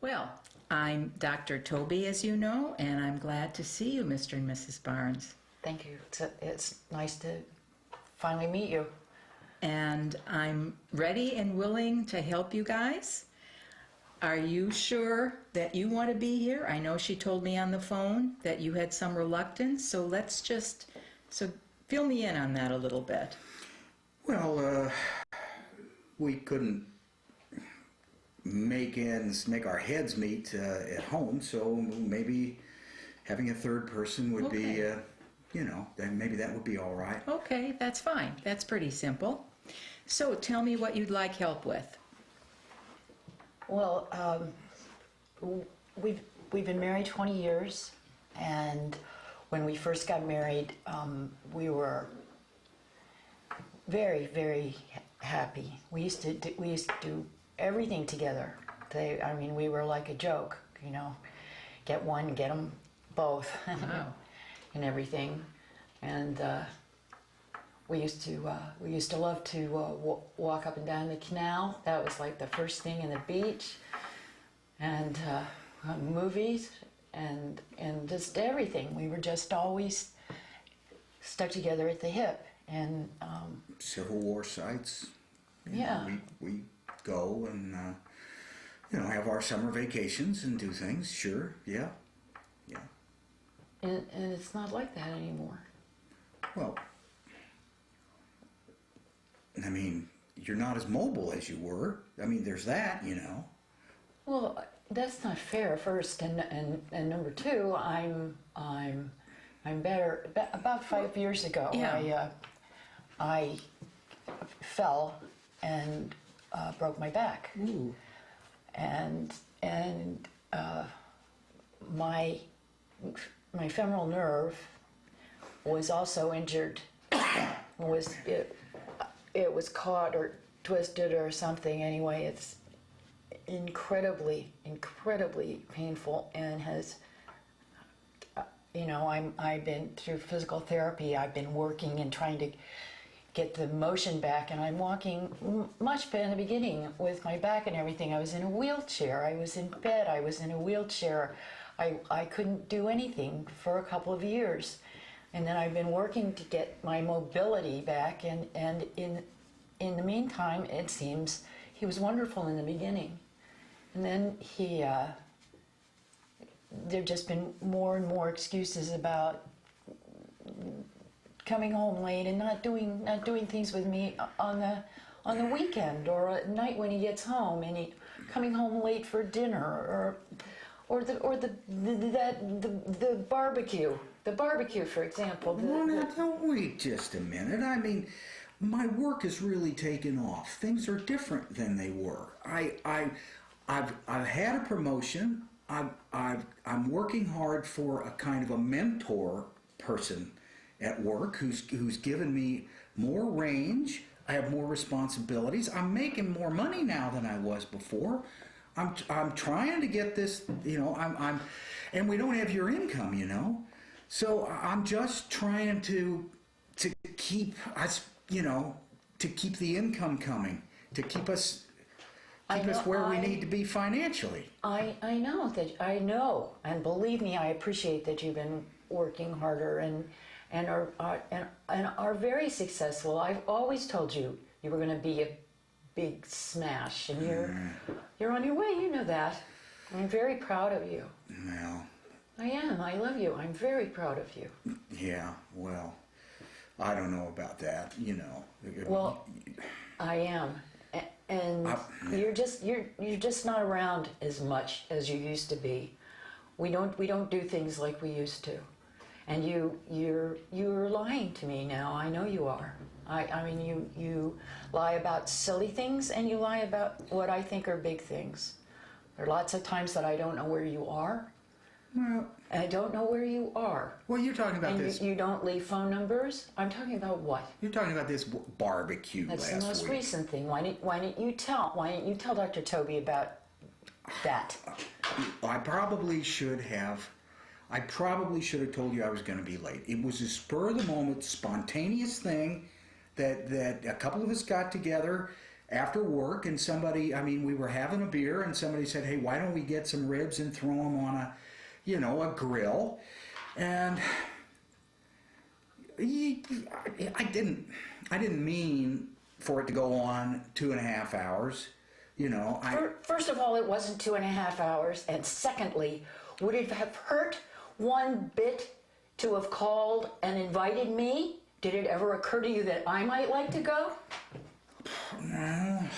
Well, I'm Dr. Toby, as you know, and I'm glad to see you, Mr. and Mrs. Barnes. Thank you. It's nice to finally meet you. And I'm ready and willing to help you guys. Are you sure that you want to be here? I know she told me on the phone that you had some reluctance, so so fill me in on that a little bit. Well, we couldn't make our heads meet at home, so maybe having a third person would be, then maybe that would be all right. Okay, that's fine. That's pretty simple. So tell me what you'd like help with. Well, we've been married 20 years, and when we first got married, we were very, very happy. We used to do everything together. We were like a joke, get one, get them both, Wow. and everything. And we used to love to walk up and down the canal. That was like the first thing, in the beach, and movies, and just everything. We were just always stuck together at the hip. And Civil War sites. Yeah. We go and have our summer vacations and do things. Sure, yeah. And it's not like that anymore. Well, you're not as mobile as you were. There's that, Well, that's not fair. First, and number two, I'm better. About 5 years ago, Yeah. I fell and broke my back. Ooh. And my femoral nerve was also injured. It was caught or twisted or something. Anyway, it's incredibly painful, and has I've been through physical therapy. I've been working and trying to get the motion back, and I'm walking much better in the beginning with my back and everything. I was in a wheelchair. I was in bed. I was in a wheelchair. I couldn't do anything for a couple of years. And then I've been working to get my mobility back, and in the meantime, it seems he was wonderful in the beginning. And then there've just been more and more excuses about coming home late and not doing things with me on the weekend or at night when he gets home, and coming home late for dinner or the barbecue. The barbecue, for example. Now, wait just a minute. My work has really taken off. Things are different than they were. I've had a promotion. I'm working hard for a kind of a mentor person at work who's given me more range. I have more responsibilities. I'm making more money now than I was before. I'm trying to get this, and we don't have your income, So I'm just trying to keep us, to keep the income coming, to keep us where we need to be financially. I know, and believe me, I appreciate that you've been working harder and are very successful. I've always told you were going to be a big smash, and you're on your way. You know that. I'm very proud of you. Well, I am. I love you. I'm very proud of you. Yeah. Well, I don't know about that. Well, I am. And you're just not around as much as you used to be. We don't do things like we used to. And you're lying to me now. I know you are. You lie about silly things, and you lie about what I think are big things. There are lots of times that I don't know where you are. Well, I don't know where you are. Well, you're talking about and this. You don't leave phone numbers. I'm talking about what? You're talking about this barbecue That's last week. the most recent thing. Why didn't you tell Dr. Toby about that? I probably should have told you I was going to be late. It was a spur of the moment, spontaneous thing that a couple of us got together after work, and somebody, I mean, we were having a beer, and somebody said, "Hey, why don't we get some ribs and throw them on a grill?" And I didn't mean for it to go on 2.5 hours. First of all, it wasn't 2.5 hours, and secondly, would it have hurt one bit to have called and invited me? Did it ever occur to you that I might like to go? No.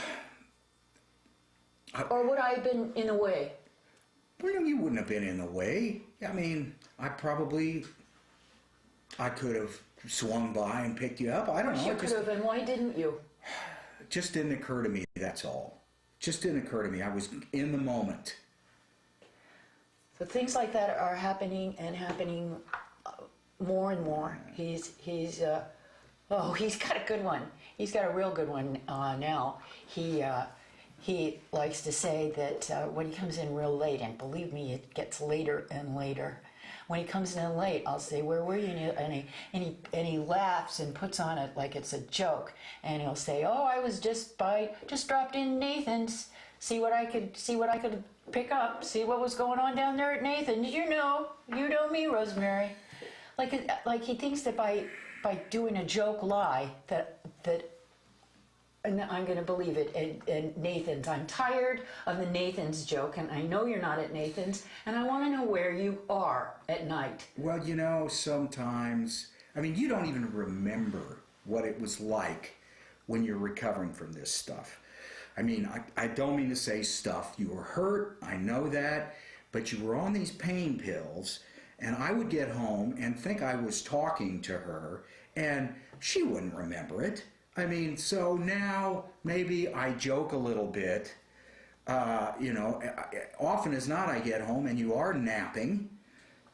Or would I have been in the way? Well, you wouldn't have been in the way. I mean, I could have swung by and picked you up. I don't know. You could have, and why didn't you? It just didn't occur to me, that's all. Just didn't occur to me. I was in the moment. So things like that are happening and happening more and more. He's got a good one. He's got a real good one now. He likes to say that when he comes in real late, and believe me, it gets later and later. When he comes in late, I'll say, "Where were you?" And he laughs and puts on it like it's a joke. And he'll say, "Oh, I was just dropped in Nathan's, see what I could pick up, see what was going on down there at Nathan's. You know me, Rosemary." Like he thinks that by doing a joke lie that and I'm going to believe it. And Nathan's, I'm tired of the Nathan's joke, and I know you're not at Nathan's, and I want to know where you are at night. Well, sometimes, I mean, you don't even remember what it was like when you're recovering from this stuff. I mean, I don't mean to say stuff. You were hurt, I know that, but you were on these pain pills, and I would get home and think I was talking to her, and she wouldn't remember it. I mean, so now maybe I joke a little bit. Often as not, I get home and you are napping.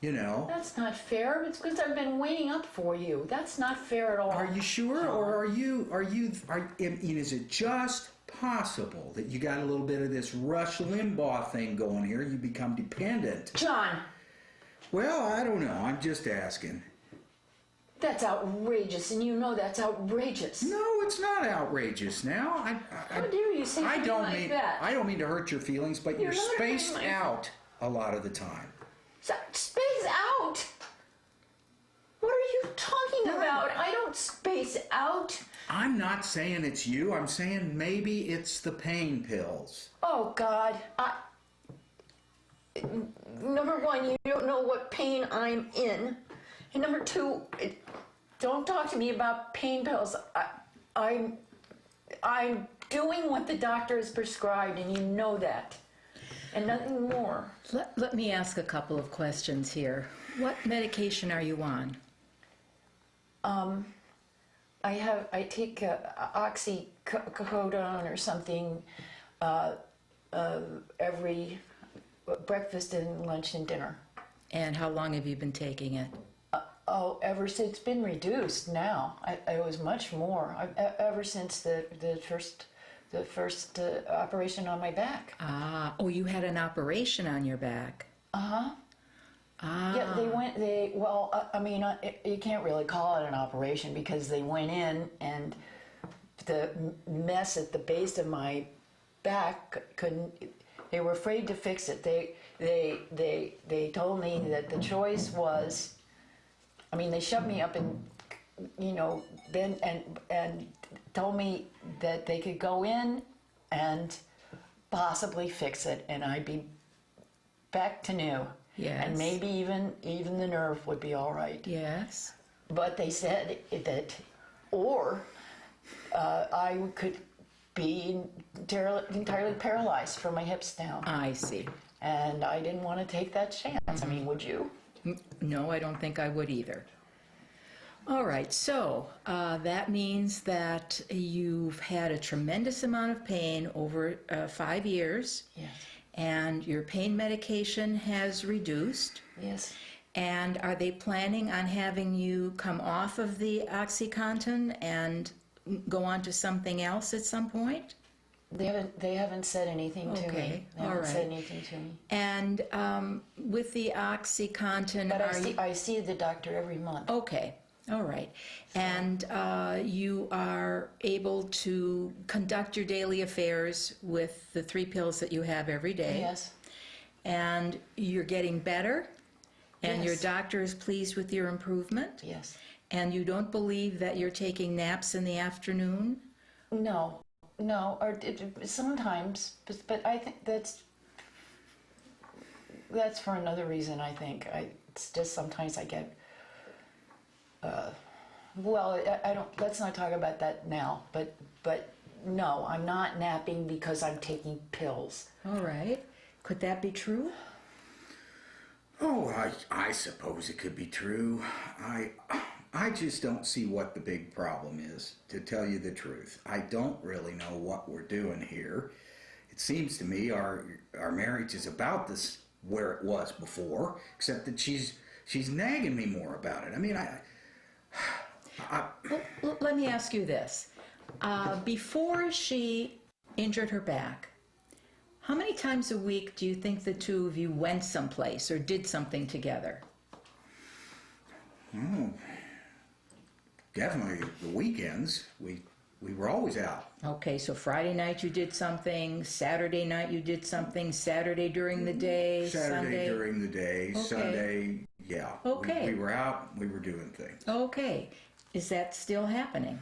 That's not fair. It's because I've been waiting up for you. That's not fair at all. Are you sure, or is it just possible that you got a little bit of this Rush Limbaugh thing going here? You become dependent. John. Well, I don't know. I'm just asking. That's outrageous, and you know that's outrageous. No, it's not outrageous now. How dare you say something like that? I don't mean to hurt your feelings, but you're spaced out a lot of the time. Space out? What are you talking about? I don't space out. I'm not saying it's you. I'm saying maybe it's the pain pills. Oh, God. Number one, you don't know what pain I'm in. And number two, don't talk to me about pain pills. I'm doing what the doctor has prescribed, and you know that. And nothing more. Let me ask a couple of questions here. What medication are you on? I take oxycodone or something every breakfast and lunch and dinner. And how long have you been taking it? Ever since it's been reduced now. It was much more. Ever since the first operation on my back. You had an operation on your back. Yeah, you can't really call it an operation because they went in and the mess at the base of my back they were afraid to fix it. They told me that the choice was, they shoved me up and, then and told me that they could go in and possibly fix it and I'd be back to new. Yes. And maybe even the nerve would be all right. Yes. But they said that, I could be entirely paralyzed from my hips down. I see. And I didn't want to take that chance. Would you? No, I don't think I would either. All right, so that means that you've had a tremendous amount of pain over 5 years. Yes. And your pain medication has reduced. Yes. And are they planning on having you come off of the OxyContin and go on to something else at some point? They haven't said anything to me. They haven't said anything to me. And with the OxyContin, but I see the doctor every month. Okay. All right. And you are able to conduct your daily affairs with the 3 pills that you have every day. Yes. And you're getting better, and your Yes. doctor is pleased with your improvement. Yes. And you don't believe that you're taking naps in the afternoon? No, no, or sometimes, but I think that's for another reason. I think it's just sometimes I get. Well, I don't. Let's not talk about that now. But no, I'm not napping because I'm taking pills. All right. Could that be true? Oh, I suppose it could be true. I just don't see what the big problem is, to tell you the truth. I don't really know what we're doing here. It seems to me our marriage is about this where it was before, except that she's nagging me more about it. I mean, Well, let me ask you this. Before she injured her back, how many times a week do you think the two of you went someplace or did something together? oh, definitely the weekends. We were always out. Okay, so Friday night you did something, Saturday night you did something, Saturday during the day, Saturday Sunday? during the day, Okay. Sunday, yeah. Okay. We were out, we were doing things. Okay. Is that still happening?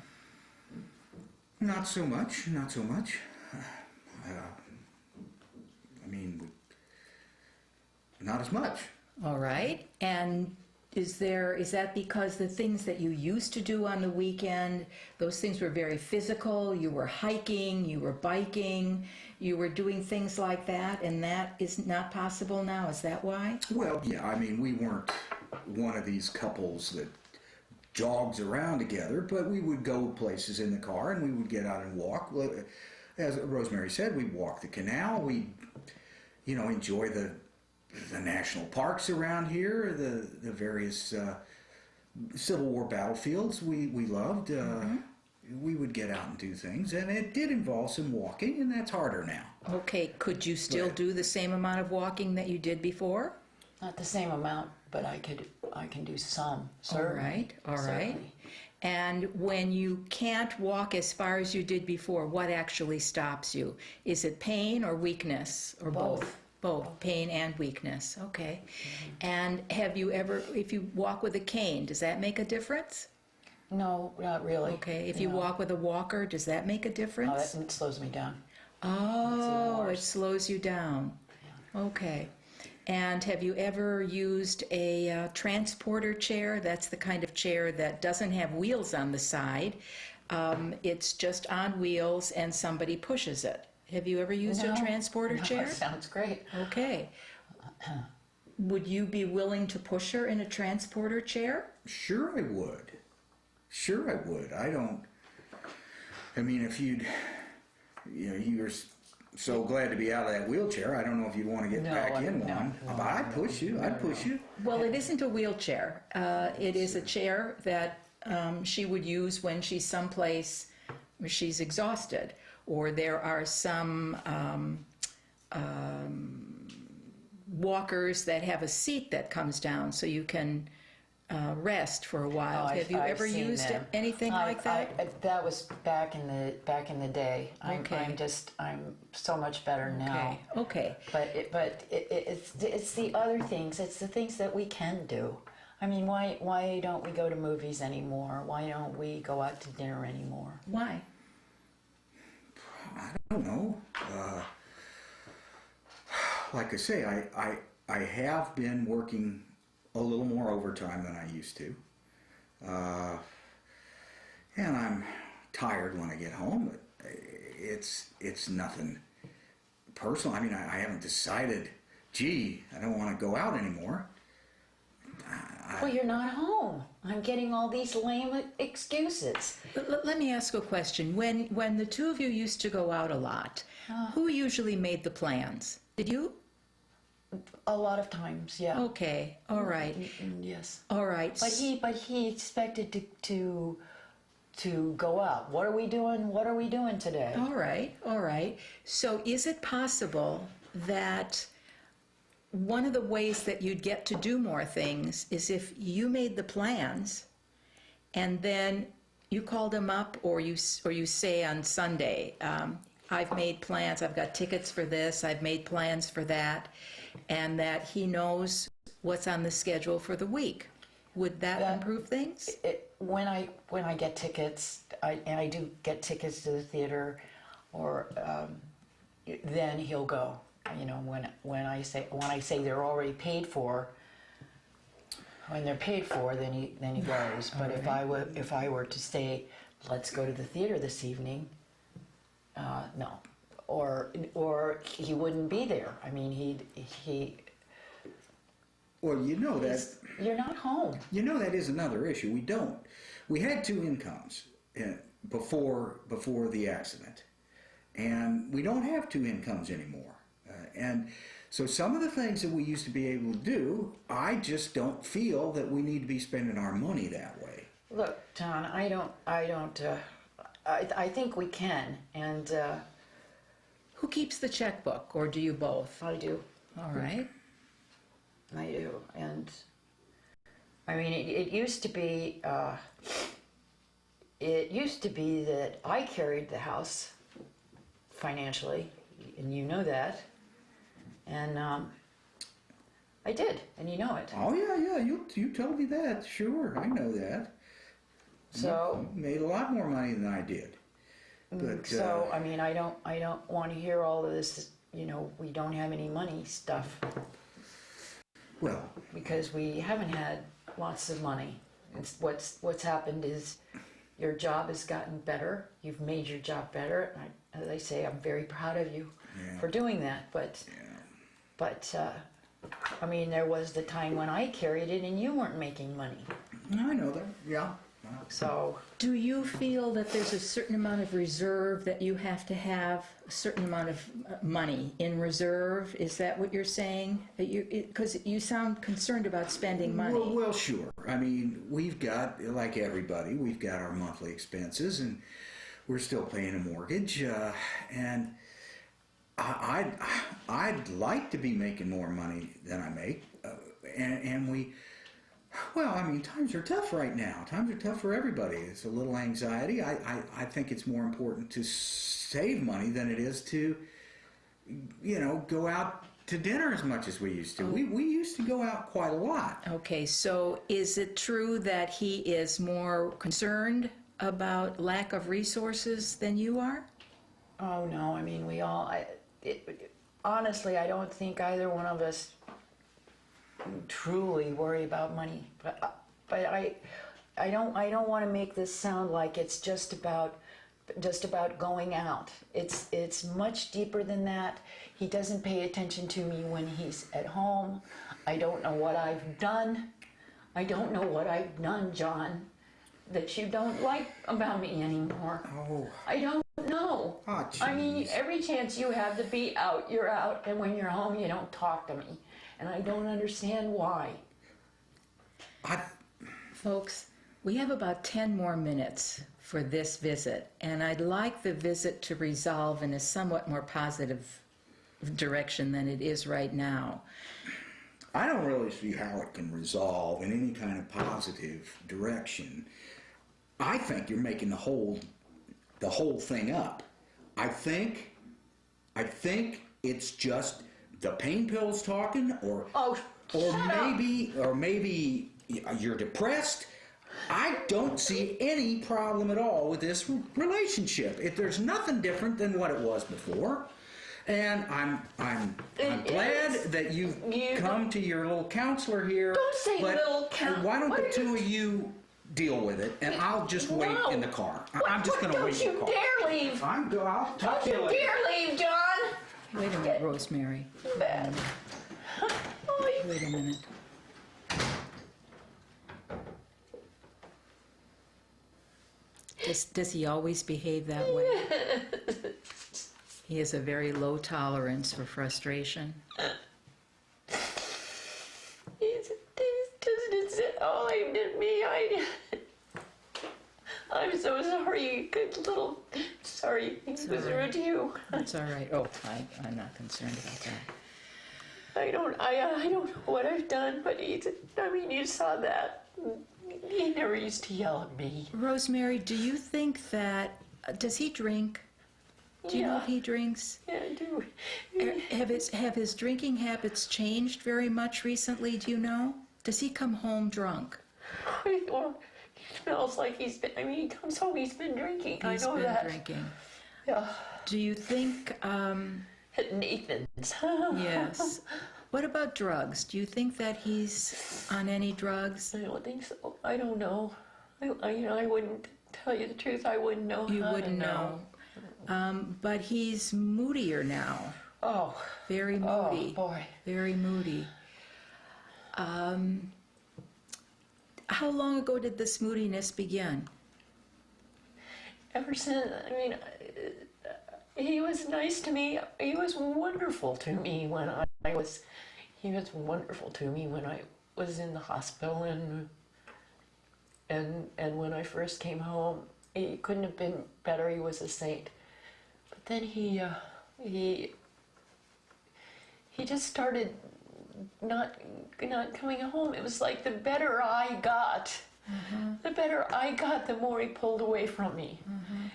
Not so much, not so much. I mean, not as much. All right. And is that because the things that you used to do on the weekend, those things were very physical? You were hiking, you were biking, you were doing things like that, and that is not possible now? Is that why? Well, yeah, I mean, we weren't one of these couples that jogs around together, but we would go places in the car and we would get out and walk. As Rosemary said, we'd walk the canal, we'd, enjoy the national parks around here, the various Civil War battlefields we loved. We would get out and do things, and it did involve some walking, and that's harder now. Okay. Could you still do the same amount of walking that you did before? Not the same amount, but I can do some. All Certainly. right. All right. Certainly. And when you can't walk as far as you did before, what actually stops you? Is it pain or weakness or both? Both pain and weakness. Okay. And have you ever, if you walk with a cane, does that make a difference? No, not really. Okay. If you No. walk with a walker, does that make a Oh, difference? it slows me down. Oh, it worse. slows you down. Okay. And have you ever used a transporter chair? That's the kind of chair that doesn't have wheels on the side. It's just on wheels and somebody pushes it. Have you ever used a transporter No, chair? Sounds great. Okay. Would you be willing to push her in a transporter chair? Sure I would. Sure I would. I mean, if you were so glad to be out of that wheelchair, I don't know if you'd want to get No, back in no, one. no, But I'd push you. I'd push you. Well, it isn't a wheelchair. It is a chair that she would use when she's someplace where she's exhausted, or there are some walkers that have a seat that comes down so you can rest for a while. Have you I've ever seen used them. anything like that? That was back in the day. Okay. I'm so much better now. Okay. But it's the other things. It's the things that we can do. I mean, why don't we go to movies anymore? Why don't we go out to dinner anymore? Why? I don't know. Like I say, I have been working a little more overtime than I used to. And I'm tired when I get home, but it's nothing personal. I mean, I haven't decided, gee, I don't want to go out anymore. Well, you're not home. I'm getting all these lame excuses. Let me ask a question. When the two of you used to go out a lot, who usually made the plans? Did you? A lot of times, yeah. Okay. All right. Yes. All right. But he expected to go out. What are we doing? What are we doing today? All right. All right. So is it possible that one of the ways that you'd get to do more things is if you made the plans and then you called him up, or you say on Sunday, I've made plans, I've got tickets for this, I've made plans for that, and that he knows what's on the schedule for the week. Would that improve things? When I get tickets, and I do get tickets to the theater, or then he'll go. You know, when I say they're already paid for. When they're paid for, then he goes. But if I were to say, let's go to the theater this evening, no, or he wouldn't be there. I mean, he. Well, you know that. You're not home. You know that is another issue. We had two incomes before the accident, and we don't have two incomes anymore. And so some of the things that we used to be able to do, I just don't feel that we need to be spending our money that way. Look, John, I think we can, and Who keeps the checkbook, or do you both? I do. All right. I do, and I mean, it used to be. It used to be that I carried the house financially, and you know that, and I did, and you know it. Oh yeah, you told me that. Sure, I know that. So You made a lot more money than I did. But so I mean, I don't want to hear all of this. You know, we don't have any money stuff. well, Because we haven't had lots of money. It's what's happened is your job has gotten better. You've made your job better. And as I say, I'm very proud of you for doing that. But I mean, there was the time when I carried it and you weren't making money. I know that. Yeah. So Do you feel that there's a certain amount of reserve that you have to have, a certain amount of money in reserve? Is that what you're saying? Because you sound concerned about spending money. Well, sure. I mean, we've got, like everybody, we've got our monthly expenses, and we're still paying a mortgage. And I'd like to be making more money than I make, and we. Well, I mean, times are tough right now. Times are tough for everybody. It's a little anxiety. I think it's more important to save money than it is to, go out to dinner as much as we used to. We used to go out quite a lot. Okay, so is it true that he is more concerned about lack of resources than you are? oh no, I mean honestly, I don't think either one of us truly worry about money, but I don't want to make this sound like it's just about going out. It's much deeper than that. He doesn't pay attention to me when he's at home. I don't know what I've done. John, that you don't like about me anymore. Oh. I don't know. Oh, I mean, jeez. every chance you have to be out, you're out, and when you're home, you don't talk to me. And I don't understand why. Folks, we have about 10 more minutes for this visit, and I'd like the visit to resolve in a somewhat more positive direction than it is right now. I don't really see how it can resolve in any kind of positive direction. I think you're making the whole thing up. I think it's just the pain pills talking, or maybe you're depressed. I don't see any problem at all with this relationship. There's nothing different than what it was before. And I'm glad that you've come to your little counselor here. Don't say but little counselor. Why don't the two of you deal with it, and I'll just wait in the car. I'm just going to wait in the car. Don't you dare leave. I'll talk to you later. Dare leave, John. Wait a minute, Rosemary. Bad. Wait a minute. Does he always behave that way? He has a very low tolerance for frustration. He's just all aimed at me. I'm so sorry, good little. Sorry, he was rude to you. That's all right. Oh, I'm not concerned about that. I don't know what I've done, but you saw that. He never used to yell at me. Rosemary, do you think that, does he drink? Do you know if he drinks? Yeah, I do. Have his drinking habits changed very much recently, do you know? Does he come home drunk? Well, he smells like he's been, I mean, he comes home, he's been drinking. He's I know been that. drinking. Yeah. Do you think, At Nathan's. yes. What about drugs? Do you think that he's on any drugs? I don't think so. I don't know. I wouldn't tell you the truth. I wouldn't know. You I wouldn't don't know. But he's moodier now. Oh. Very moody. Oh, boy. Very moody. How long ago did this moodiness begin? Ever since, I mean, he was nice to me. He was wonderful to me when he was wonderful to me when I was in the hospital and when I first came home. He couldn't have been better. He was a saint. But then he just started not coming home. It was like the better I got, the better I got, the more he pulled away from me.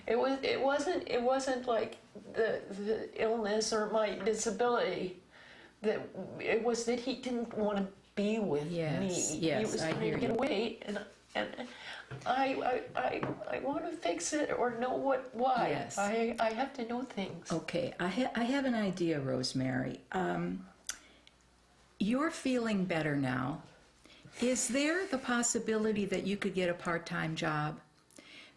It wasn't like the illness or my disability. That it was that he didn't want to be with me. Yes, He was I trying hear to get you. away, and I want to fix it or know why. Yes. I have to know things. Okay, I have an idea, Rosemary. You're feeling better now. Is there the possibility that you could get a part-time job?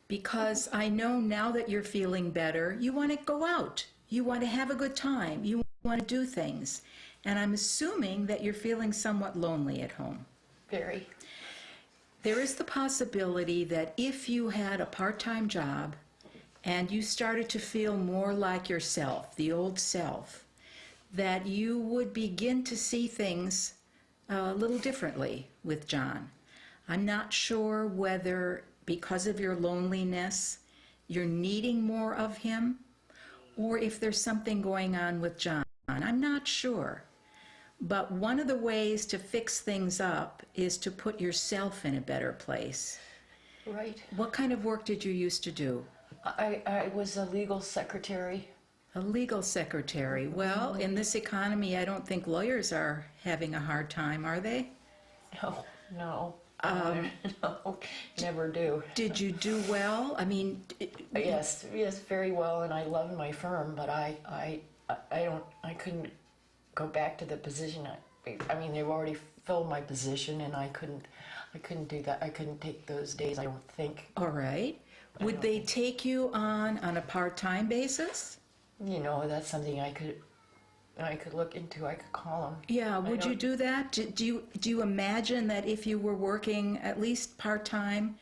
Because I know now that you're feeling better, you want to go out. You want to have a good time. You want to do things. And I'm assuming that you're feeling somewhat lonely at home. Very. There is the possibility that if you had a part-time job and you started to feel more like yourself, the old self, that you would begin to see things a little differently with John. I'm not sure whether because of your loneliness you're needing more of him or if there's something going on with John. I'm not sure. But one of the ways to fix things up is to put yourself in a better place. Right. What kind of work did you used to do? I was a legal secretary. A legal secretary. Well, in this economy, I don't think lawyers are having a hard time, are they? No, no. No, never do. Did you do well? I mean, Yes, very well, and I love my firm, but I couldn't go back to the position. I mean, they've already filled my position, and I couldn't do that. I couldn't take those days, I don't think. all right. Would they take you on a part-time basis? You know, that's something I could look into. I could call them. Yeah, would you do that? Do you imagine that if you were working at least part-time,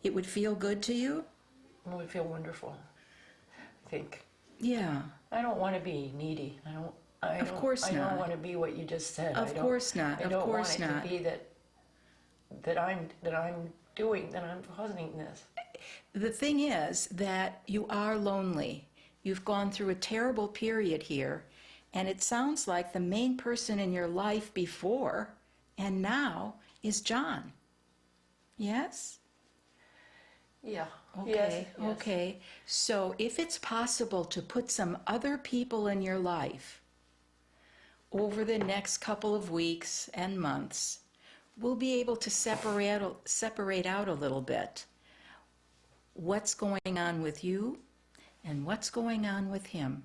it would feel good to you? It would feel wonderful, I think. Yeah. I don't want to be needy. Of course I not. don't want to be what you just said. Of course not. I Of don't course want it not. to be that I'm causing this. The thing is that you are lonely. You've gone through a terrible period here, and it sounds like the main person in your life before and now is John. Yes? Yeah. Okay, Yes. okay. So if it's possible to put some other people in your life over the next couple of weeks and months, we'll be able to separate out a little bit what's going on with you and what's going on with him.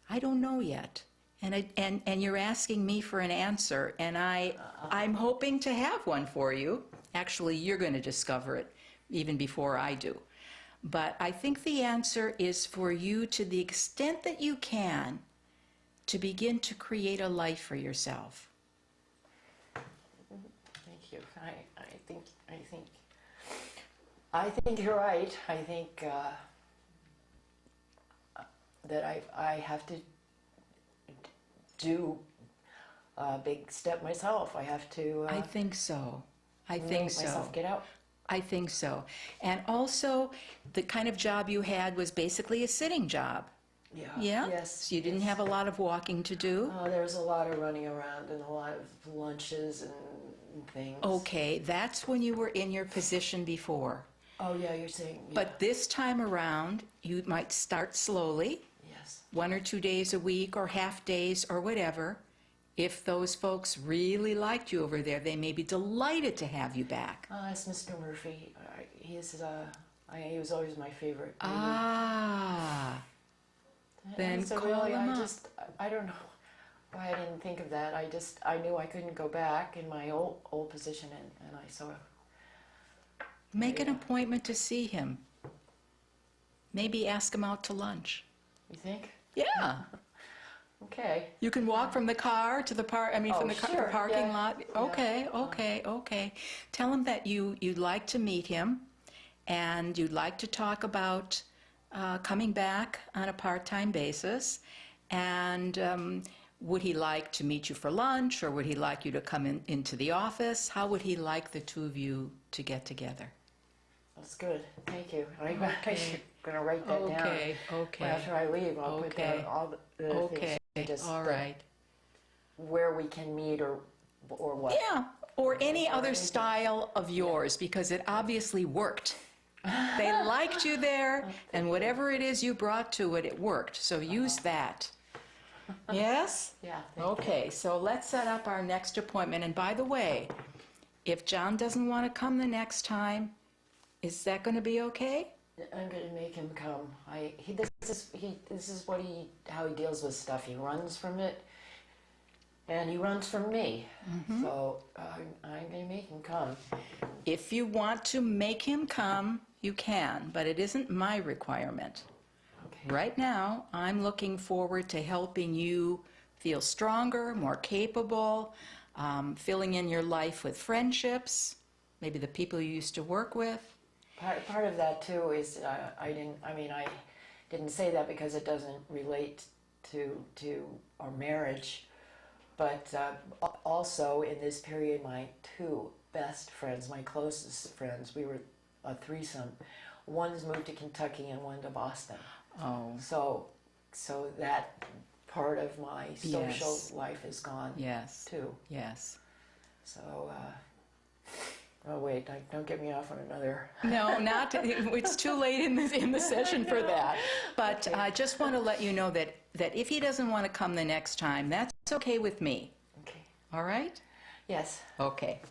I don't know yet. And you're asking me for an answer, and I'm hoping to have one for you. Actually, you're going to discover it even before I do. But I think the answer is for you, to the extent that you can, to begin to create a life for yourself. Thank you. I think you're right. I think that I have to do a big step myself. I have to I think so. I make think so. myself get out. I think so. And also, the kind of job you had was basically a sitting job. Yeah. Yeah? Yes. So you didn't yes. have a lot of walking to do? Oh, there's a lot of running around and a lot of lunches and things. Okay, that's when you were in your position before. Oh, yeah, you're saying. Yeah. But this time around, you might start slowly, Yes. 1 or 2 days a week or half days or whatever. If those folks really liked you over there, they may be delighted to have you back. That's Mr. Murphy. He was always my favorite. Ah, then And so call really, him up. I don't know why I didn't think of that. I knew I couldn't go back in my old position, and I saw. Make an Yeah. appointment to see him. Maybe ask him out to lunch. You think? Yeah. Okay. You can walk from the car to the from Oh, the sure, parking yeah, lot. yeah. Okay. Tell him that you'd like to meet him, and you'd like to talk about coming back on a part-time basis, and would he like to meet you for lunch, or would he like you to come into the office? How would he like the two of you to get together? That's good. Thank you. I'm going to write that down. Okay. After I leave, I'll put Okay. down all the Okay. things. Just All right. where we can meet or what. Yeah, or any other style of yours, because it obviously worked. They liked you there, and whatever it is you brought to it, it worked. So use that. Yes? Yeah. Thank Okay, so let's set up our next appointment. And by the way, if John doesn't want to come the next time, is that going to be okay? you. I'm going to make him come. This is how he deals with stuff. He runs from it, and he runs from me. So I'm going to make him come. If you want to make him come, you can, but it isn't my requirement. Okay. Right now, I'm looking forward to helping you feel stronger, more capable, filling in your life with friendships, maybe the people you used to work with. Part of that too is I didn't say that because it doesn't relate to our marriage, but also in this period, my two best friends, my closest friends, we were a threesome. One's moved to Kentucky and one to Boston. Oh, So that part of my social Yes. life is gone yes, too. yes. So, oh wait, don't get me off on another. No, it's too late in the session for that. But I just want to let you know that if he doesn't want to come the next time, that's okay with me. Okay. All right? Yes. Okay.